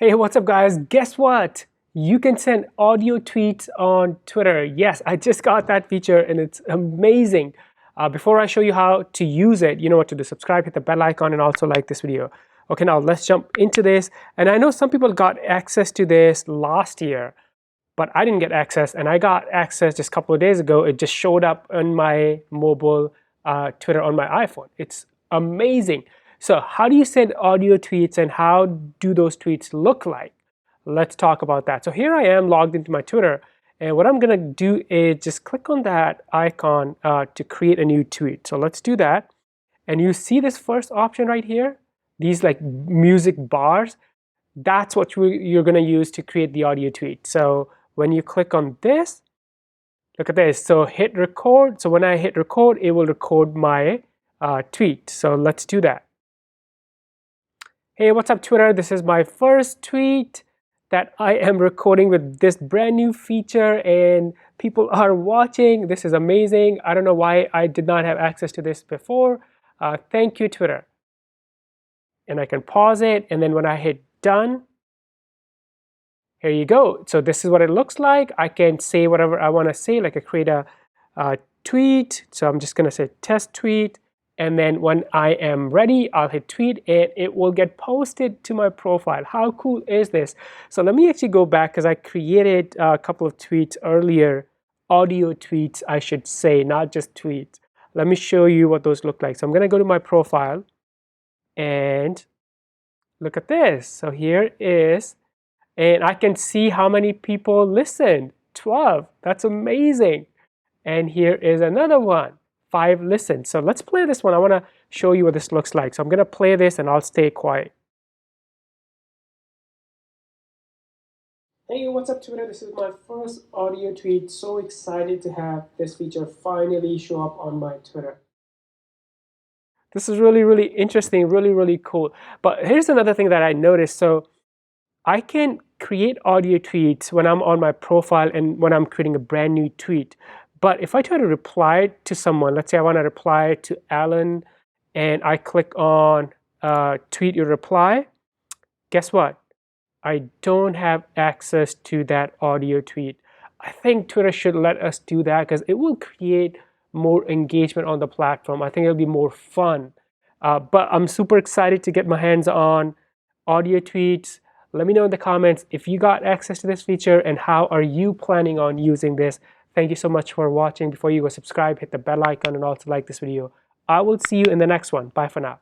Hey, what's up guys? Guess what? You can send audio tweets on Twitter. Yes, I just got that feature and it's amazing. Before I show you how to use it, you know what to do. Subscribe, hit the bell icon, and also like this video. Okay, now let's jump into this. And I know some people got access to this last year, but I didn't get access, and I got access just a couple of days ago. It just showed up on my mobile Twitter on my iPhone. It's amazing. So how do you send audio tweets and how do those tweets look like? Let's talk about that. So here I am logged into my Twitter, and what I'm gonna do is just click on that icon to create a new tweet. So let's do that. And you see this first option right here, these like music bars. That's what you're gonna use to create the audio tweet. So when you click on this, look at this. So hit record. So when I hit record, it will record my tweet. So let's do that. Hey, what's up Twitter? This is my first tweet that I am recording with this brand new feature, and people are watching. This is amazing. I don't know why I did not have access to this before. Thank you, Twitter. And I can pause it, and then when I hit done, here you go. So this is what it looks like. I can say whatever I want to say, like I create a tweet. So I'm just going to say test tweet. And then when I am ready, I'll hit tweet and it will get posted to my profile. How cool is this? So let me actually go back because I created a couple of tweets earlier, audio tweets, I should say, not just tweets. Let me show you what those look like. So I'm going to go to my profile and look at this. So here is, and I can see how many people listened. 12. That's amazing. And here is another one. 5 listens. So let's play this one. I want to show you what this looks like. So I'm going to play this and I'll stay quiet. Hey, what's up Twitter? This is my first audio tweet. So excited to have this feature finally show up on my Twitter. This is really, really interesting, really, really cool. But here's another thing that I noticed. So I can create audio tweets when I'm on my profile and when I'm creating a brand new tweet. But if I try to reply to someone, let's say I want to reply to Alan, and I click on tweet your reply, guess what? I don't have access to that audio tweet. I think Twitter should let us do that because it will create more engagement on the platform. I think it'll be more fun. But I'm super excited to get my hands on audio tweets. Let me know in the comments if you got access to this feature and how are you planning on using this. Thank you so much for watching. Before you go, subscribe, hit the bell icon, and also like this video. I will see you in the next one. Bye for now.